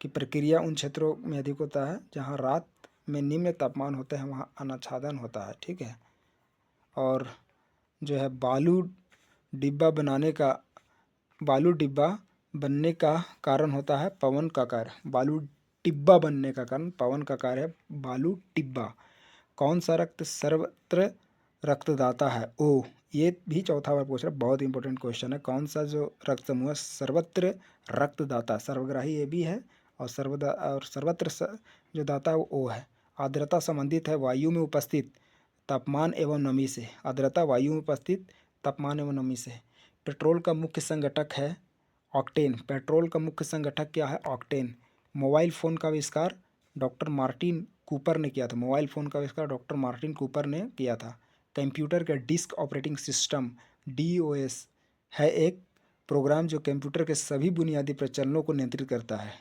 की प्रक्रिया उन क्षेत्रों में अधिक होता है जहाँ रात में निम्न तापमान होते हैं, वहाँ अनाच्छादन होता है, ठीक है। और जो है बालू डिब्बा बनने का कारण होता है पवन का कार्य। बालू टिब्बा बनने का कारण पवन का कार्य है बालू टिब्बा। कौन सा रक्त सर्वत्र रक्तदाता है, ओ। ये भी चौथा बार पूछ रहा है, बहुत इंपॉर्टेंट क्वेश्चन है। कौन सा जो रक्त समूह है सर्वत्र रक्तदाता, सर्वग्राही ये भी है, और सर्वत्र जो दाता है वो ओ है। आर्द्रता संबंधित है वायु में उपस्थित तापमान एवं नमी से। आर्द्रता वायु में उपस्थित तापमान एवं नमी से। पेट्रोल का मुख्य संघटक है ऑक्टेन। पेट्रोल का मुख्य संघटक क्या है, ऑक्टेन। मोबाइल फ़ोन का आविष्कार डॉक्टर मार्टिन कूपर ने किया था। मोबाइल फ़ोन का आविष्कार डॉक्टर मार्टिन कूपर ने किया था। कंप्यूटर का डिस्क ऑपरेटिंग सिस्टम DOS है एक प्रोग्राम जो कंप्यूटर के सभी बुनियादी प्रचलनों को नियंत्रित करता है।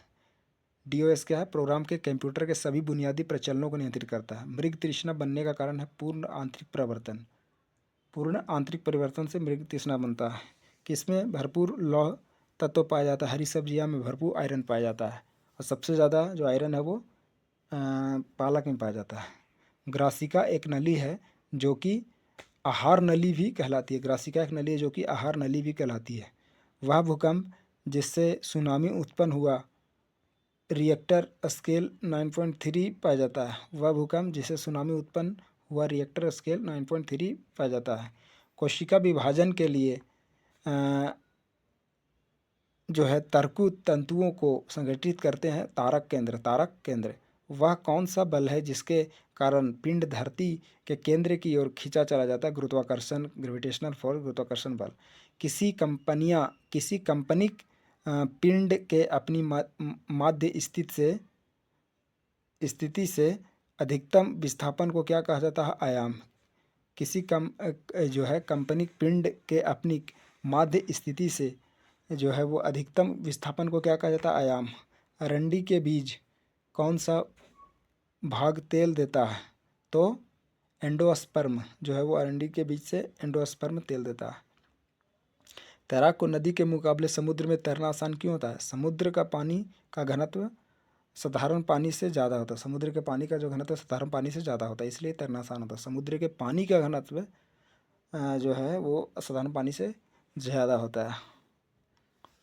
DOS क्या है, प्रोग्राम के कंप्यूटर के सभी बुनियादी प्रचलनों को नियंत्रित करता है। मृग तृष्णा बनने का कारण है पूर्ण आंतरिक परिवर्तन। पूर्ण आंतरिक परिवर्तन से मृग तृष्णा बनता है। किसमें भरपूर लौह तत्व पाया जाता है, हरी सब्जियां में भरपूर आयरन पाया जाता है, और सबसे ज़्यादा जो आयरन है वो पालक में पाया जाता है। ग्रासिका एक नली है जो कि आहार नली भी कहलाती है। ग्रासिका एक नली है जो कि आहार नली भी कहलाती है। वह भूकंप जिससे सुनामी उत्पन्न हुआ रिएक्टर स्केल 9.3 पाया जाता है। वह भूकंप जिसे सुनामी उत्पन्न हुआ रिएक्टर स्केल 9.3 पाया जाता है। कोशिका विभाजन के लिए जो है तर्कु तंतुओं को संगठित करते हैं तारक केंद्र। तारक केंद्र वह कौन सा बल है जिसके कारण पिंड धरती के केंद्र की ओर खींचा चला जाता है? गुरुत्वाकर्षण, ग्रेविटेशनल फोर्स, गुरुत्वाकर्षण बल। किसी कंपनिक पिंड के अपनी माध्य स्थिति से अधिकतम विस्थापन को क्या कहा जाता है? आयाम। जो है कंपनिक पिंड के अपनी माध्य स्थिति से जो है वो अधिकतम विस्थापन को क्या कहा जाता है? आयाम। अरंडी के बीज कौन सा भाग तेल देता है? तो एंडोस्पर्म जो है वो अरंडी के बीज से एंडोस्पर्म तेल देता है। तैराक को नदी के मुकाबले समुद्र में तैरना आसान क्यों होता है? समुद्र का पानी का घनत्व साधारण पानी से ज़्यादा होता है। समुद्र के पानी का जो घनत्व साधारण पानी से ज़्यादा होता है, इसलिए तैरना आसान होता है। समुद्र के पानी का घनत्व जो है वो साधारण पानी से ज़्यादा होता है।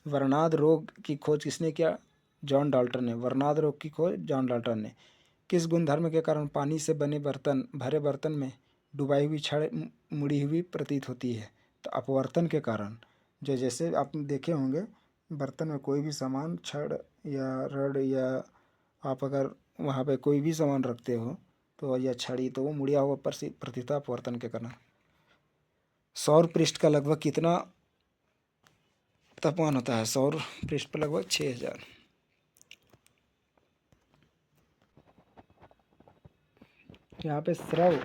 वर्नाद रोग की खोज किसने किया? जॉन डाल्टन ने। वर्नाद रोग की खोज जॉन डाल्टन ने। किस गुणधर्म के कारण पानी से बने भरे बर्तन में डुबाई हुई छड़ मुड़ी हुई प्रतीत होती है? तो अपवर्तन के कारण। जो जैसे आप देखे होंगे बर्तन में कोई भी सामान, छड़ या रड या आप अगर वहाँ पे कोई भी सामान रखते हो तो या छड़ी, तो वो मुड़िया हुआ प्रतीत होता है अपवर्तन के कारण। सौर पृष्ठ का लगभग कितना तापमान होता है? सौर पृष्ठ पर लगभग 6000। यहाँ पे श्रव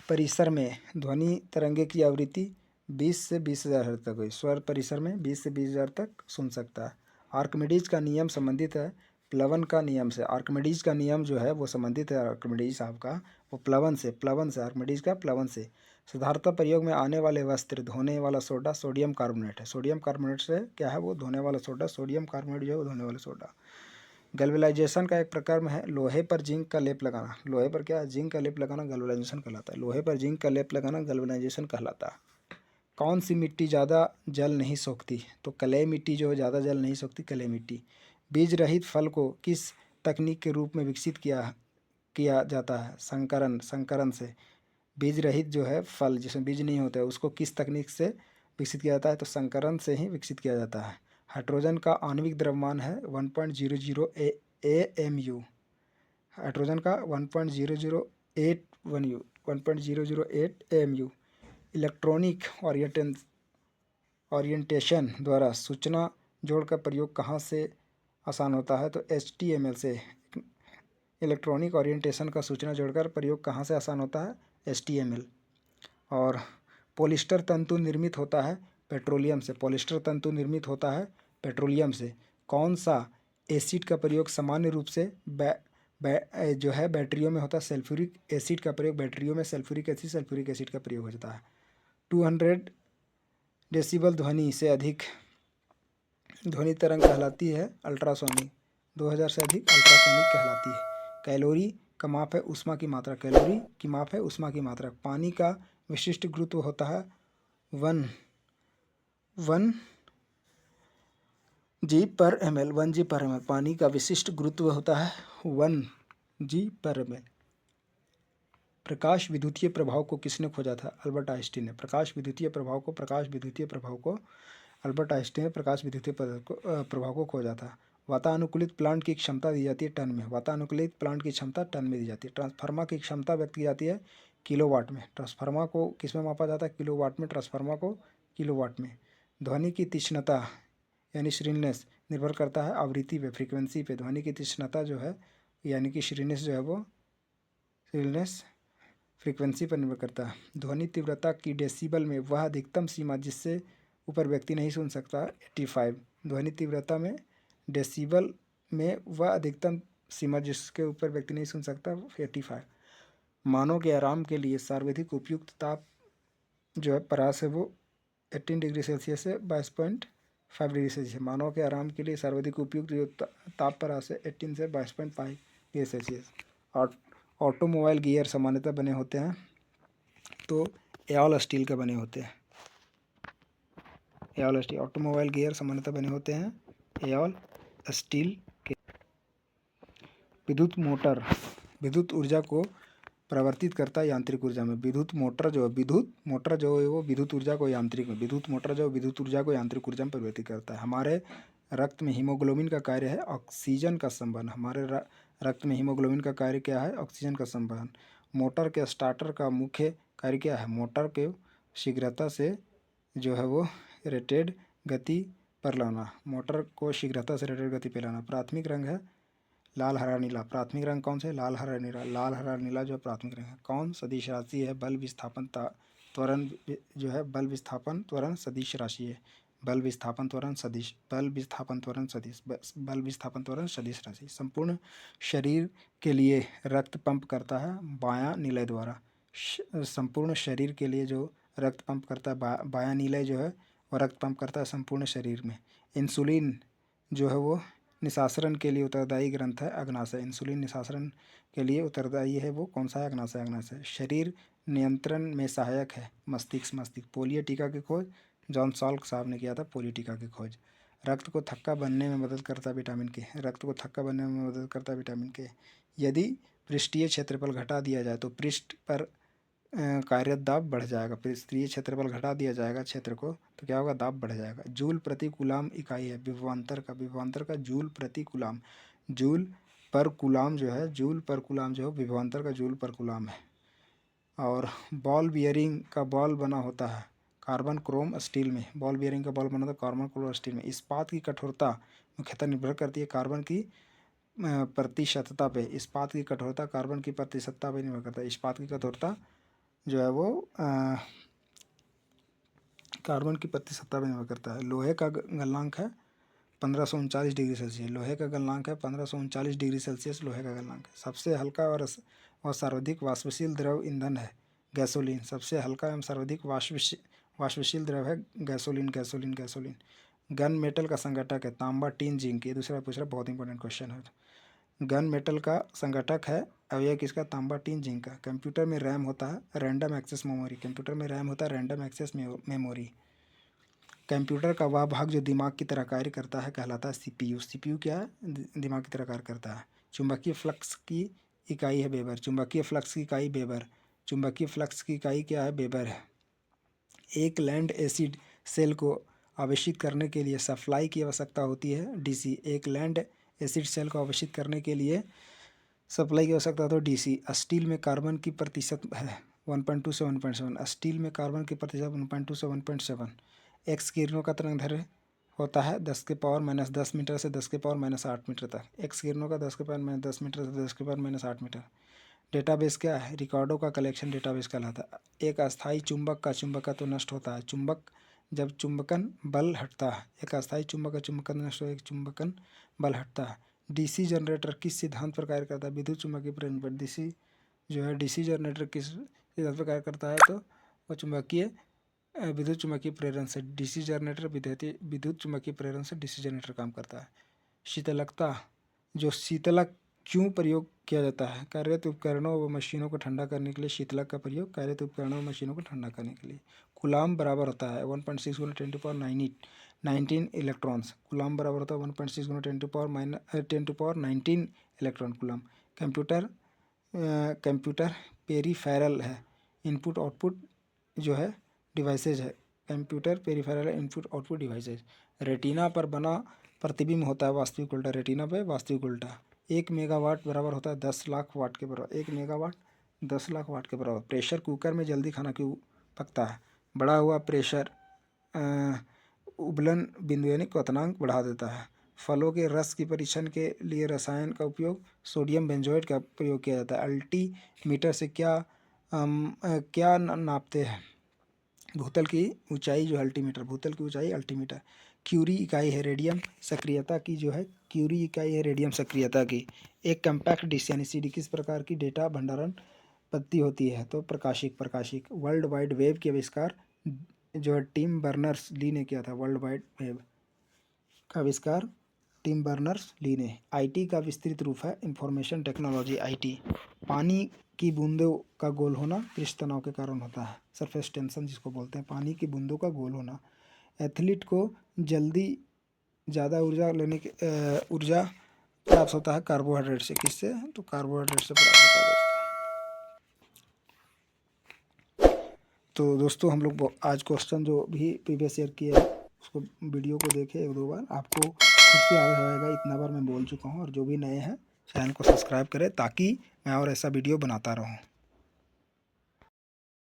परिसर में ध्वनि तरंगे की आवृत्ति 20 से 20,000 हर्ट्ज तक हुई। स्वर परिसर में 20 से 20,000 तक सुन सकता है। आर्किमिडीज का नियम संबंधित है प्लवन का नियम से। आर्किमिडीज का नियम जो है वो संबंधित है आर्किमिडीज साहब का वो प्लवन से आर्किमिडीज का प्लवन से। साधारणतः प्रयोग में आने वाले वस्त्र धोने वाला सोडा सोडियम कार्बोनेट है। सोडियम कार्बोनेट से क्या है? वो धोने वाला सोडा। सोडियम कार्बोनेट जो है वो धोने वाला सोडा। गैल्वेनाइजेशन का एक प्रकार में है लोहे पर जिंक का लेप लगाना। लोहे पर क्या? जिंक का लेप लगाना गैल्वेनाइजेशन कहलाता है। लोहे पर जिंक का लेप लगाना गैल्वेनाइजेशन कहलाता है। कौन सी मिट्टी ज़्यादा जल नहीं सोखती? तो क्ले मिट्टी जो है ज़्यादा जल नहीं सोखती, क्ले मिट्टी। बीज रहित फल को किस तकनीक के रूप में विकसित किया जाता है? संकरण से। बीज रहित जो है फल जिसमें बीज नहीं होता है उसको किस तकनीक से विकसित किया जाता है? तो संकरण से ही विकसित किया जाता है। हाइड्रोजन का आणविक द्रव्यमान है 1.00 AMU। हाइड्रोजन का 1.008 AMU। इलेक्ट्रॉनिक ओरिएंटेशन द्वारा सूचना जोड़ का प्रयोग कहाँ से आसान होता है? तो HTML से। इलेक्ट्रॉनिक ओरिएंटेशन का सूचना जोड़कर प्रयोग कहाँ से आसान होता है? HTML। और पॉलिस्टर तंतु निर्मित होता है पेट्रोलियम से। पॉलिस्टर तंतु निर्मित होता है पेट्रोलियम से। कौन सा एसिड का प्रयोग सामान्य रूप से जो है बैटरियों में होता है? सल्फ्यूरिक एसिड का प्रयोग बैटरियों में सल्फ्यूरिक एसिड का प्रयोग हो जाता है। 200 डेसिबल ध्वनि से अधिक ध्वनि तरंग कहलाती है अल्ट्रासोनिक। 2000 से अधिक अल्ट्रासोनिक कहलाती है। कैलोरी का माप है ऊष्मा की मात्रा। कैलोरी की माप है ऊष्मा की मात्रा। पानी का विशिष्ट गुरुत्व होता है 1 g/ml। 1 g/ml। पानी का विशिष्ट गुरुत्व होता है 1 g/ml। प्रकाश विद्युतीय प्रभाव को किसने खोजा था? अल्बर्ट आइंस्टीन ने। प्रकाश विद्युतीय प्रभाव को अल्बर्ट आइंस्टीन ने प्रकाश विद्युतीय प्रभाव को खोजा था। वातानुकूलित प्लांट की क्षमता दी जाती है टन में। वातानुकूलित प्लांट की क्षमता टन में दी जाती है। ट्रांसफार्मर की क्षमता व्यक्त की जाती है किलोवाट में। ट्रांसफार्मर को किस में मापा जाता है? किलोवाट में। ट्रांसफार्मर को किलोवाट में। ध्वनि की तीक्ष्णता यानी श्रिलनेस निर्भर करता है आवृत्ति पे, फ्रीक्वेंसी पे। ध्वनि की तीक्ष्णता जो है यानी कि श्रिलनेस जो है वो श्रिलनेस फ्रीक्वेंसी पर निर्भर करता है। ध्वनि तीव्रता की डेसिबल में वह अधिकतम सीमा जिससे ऊपर व्यक्ति नहीं सुन सकता 85। ध्वनि तीव्रता में डेसिबल में वह अधिकतम सीमा जिसके ऊपर व्यक्ति नहीं सुन सकता 85। मानव के आराम के लिए सर्वाधिक उपयुक्त ताप जो है परास है वो 18 डिग्री सेल्सियस से 22.5 डिग्री सेल्सियस। मानव के आराम के लिए सर्वाधिक उपयुक्त जो ताप परास है 18 से 22.5 डिग्री सेल्सियस। और ऑटोमोबाइल गियर सामान्यतः बने होते हैं तो एऑल स्टील के बने होते हैं। एऑल स्टील। ऑटोमोबाइल गियर सामान्यतः बने होते हैं एऑल स्टील के। विद्युत मोटर विद्युत ऊर्जा को परिवर्तित करता है यांत्रिक ऊर्जा में। विद्युत मोटर जो है वो विद्युत ऊर्जा को यांत्रिक में विद्युत मोटर जो विद्युत ऊर्जा को यांत्रिक ऊर्जा में परिवर्तित करता है। हमारे रक्त में हीमोग्लोबिन का कार्य है ऑक्सीजन का संवहन। हमारे रक्त में हीमोग्लोबिन का कार्य क्या है? ऑक्सीजन का संवहन। मोटर के स्टार्टर का मुख्य कार्य क्या है? मोटर के शीघ्रता से जो है वो रेटेड गति पर लाना। मोटर को शीघ्रता से रेटेड गति पर लाना। प्राथमिक रंग है लाल हरा नीला। प्राथमिक रंग कौन से? लाल हरा नीला। लाल हरा नीला जो प्राथमिक रंग है। कौन? सदिश राशि है। बल विस्थापन त्वरण जो है बल विस्थापन त्वरण सदिश राशि है। बल विस्थापन त्वरण सदिश बल विस्थापन त्वरण सदिश बल विस्थापन त्वरण सदिश राशि। संपूर्ण शरीर के लिए रक्त पंप करता है बायां निलय द्वारा। संपूर्ण शरीर के लिए जो रक्त पंप करता है बायां निलय जो है वो रक्त पंप करता है संपूर्ण शरीर में। इंसुलिन जो है वो निशासन के लिए उत्तरदायी ग्रंथ है अग्नाशय। इंसुलिन निशासन के लिए उत्तरदायी है वो कौन सा है? अग्नाशय। अग्नाशय। शरीर नियंत्रण में सहायक है मस्तिष्क। मस्तिष्क। पोलियो टीका की खोज जॉन साल्क साहब ने किया था पोलियो टीका की खोज। रक्त को थक्का बनने में मदद करता है विटामिन के। रक्त को थक्का बनने में मदद करता है विटामिन के। यदि पृष्ठीय क्षेत्रफल घटा दिया जाए तो पृष्ठ पर कार्यरत दाब बढ़ जाएगा। पृष्ठीय क्षेत्रफल घटा दिया जाएगा क्षेत्र को तो क्या होगा? दाब बढ़ जाएगा। जूल प्रति कूलाम इकाई है विभवांतर का। विभवांतर का जूल प्रति कूलाम। जूल पर कूलाम जो है विभवांतर का जूल पर कूलाम है। और बॉल बियरिंग का बॉल बना होता है कार्बन क्रोम स्टील में। बॉल बियरिंग का बॉल बना होता है कार्बन क्रोम स्टील में। इस्पात की कठोरता मुख्यतः निर्भर करती है कार्बन की प्रतिशतता पे। इस्पात की कठोरता कार्बन की प्रतिशतता पे निर्भर करता है। इस्पात की कठोरता जो है वो कार्बन की प्रतिशतता पर निर्भर करता है। लोहे का गलनांक है 1539 डिग्री सेल्सियस। लोहे का गलनांक है 1539 डिग्री सेल्सियस। लोहे का गलनांक है। सबसे हल्का और सर्वाधिक वाष्पशील द्रव ईंधन है गैसोलीन। सबसे हल्का एवं सर्वाधिक वाष्पशील द्रव है gasoline. Gasoline. Gasoline. Gun metal का संगठक है तांबा टीन जिंक। ये दूसरा पूछ रहा बहुत इंपॉर्टेंट क्वेश्चन है। गन मेटल का संगठक है अवयव किसका? तांबा टीन जिंक का। कंप्यूटर में रैम होता है रैंडम एक्सेस मेमोरी। कंप्यूटर में रैम होता है रैंडम एक्सेस मेमोरी। कंप्यूटर का वह भाग जो दिमाग की तरह कार्य करता है कहलाता है सीपीयू। सीपीयू क्या है? दिमाग की तरह कार्य करता है। चुंबकीय फ्लक्स की इकाई है वेबर। चुंबकीय फ्लक्स की इकाई वेबर। चुंबकीय फ्लक्स की इकाई क्या है? वेबर है। एक लैंड एसिड सेल को आवेशित करने के लिए सप्लाई की आवश्यकता होती है डीसी। एक लैंड एसिड सेल को आवेशित करने के लिए सप्लाई की आवश्यकता तो डीसी। स्टील में कार्बन की प्रतिशत है 1.2 से 1.7। स्टील में कार्बन की प्रतिशत 1.2 से 1.7। एक्स किरणों का तरंगदैर्घ्य होता है 10⁻⁻10 मीटर से 10⁻⁻8 मीटर तक। एक्स किरणों का 10⁻⁻10 मीटर से 10⁻⁸ मीटर। डेटाबेस क्या है? रिकॉर्डों का कलेक्शन डेटाबेस कहलाता है। एक अस्थायी चुंबक का चुंबकत्व नष्ट होता है जब चुंबकन बल हटता है। एक अस्थायी चुंबक का चुंबकत्व नष्ट होता है चुंबकन बल हटता है। डीसी जनरेटर किस सिद्धांत पर कार्य करता है? विद्युत चुम्बकीय प्रेरण पर। डीसी जनरेटर किस सिद्धांत पर कार्य करता है? तो वो विद्युत चुम्बकीय प्रेरण से। डीसी जनरेटर विद्युत चुम्बकीय प्रेरण से डीसी जनरेटर काम करता है। शीतलकता जो शीतलक क्यों प्रयोग किया जाता है? कार्यरत उपकरणों व मशीनों को ठंडा करने के लिए शीतलक का प्रयोग कार्यरत उपकरणों व मशीनों को ठंडा करने के लिए। कूलाम बराबर होता है 1.6 × 10⁻19 इलेक्ट्रॉन्स। कूलाम बराबर होता है 1.6 × 10⁻19 इलेक्ट्रॉन कूलाम। कंप्यूटर पेरीफेरल है इनपुट आउटपुट जो है डिवाइसेज है। Computer peripheral input output devices. Retina पर बना प्रतिबिंब होता है वास्तविक उल्टा। रेटिना पे वास्तविक उल्टा। 1 मेगावाट बराबर होता है 10 लाख वाट के बराबर। 1 मेगावाट 10 लाख वाट के बराबर। प्रेशर कुकर में जल्दी खाना क्यों पकता है? बढ़ा हुआ प्रेशर उबलन बिंदु यानी क्वथनांक बढ़ा देता है। फलों के रस की परीक्षण के लिए रसायन का उपयोग सोडियम बेंजोएट का प्रयोग किया जाता है। अल्टीमीटर से क्या नापते हैं? भूतल की ऊंचाई जो अल्टीमीटर। भूतल की ऊंचाई अल्टीमीटर। क्यूरी इकाई है रेडियम सक्रियता की जो है क्यूरी इकाई है रेडियम सक्रियता की। एक कम्पैक्ट डिस्क यानी सीडी किस प्रकार की डेटा भंडारण पद्धति होती है? तो प्रकाशिक। वर्ल्ड वाइड वेब के आविष्कार जो है टिम बर्नर्स ली ने किया था। वर्ल्ड वाइड वेब का आविष्कार टिम बर्नर्स ली ने। आईटी का विस्तृत रूप है इंफॉर्मेशन टेक्नोलॉजी आईटी। पानी की बूंदों का गोल होना पृष्ठ तनाव के कारण होता है सरफेस टेंशन जिसको बोलते हैं। पानी की बूंदों का गोल होना। एथलीट को ज़्यादा ऊर्जा प्राप्त होता है कार्बोहाइड्रेट से। किससे? तो कार्बोहाइड्रेट से प्राप्त होता है दोस्तों। तो दोस्तों हम लोग आज क्वेश्चन जो भी प्रीवियस ईयर किया है उसको वीडियो को देखें 1-2 बार, आपको खुद से याद रहेगा। इतना बार मैं बोल चुका हूँ। और जो भी नए हैं चैनल को सब्सक्राइब करें ताकि मैं और ऐसा वीडियो बनाता रहूँ।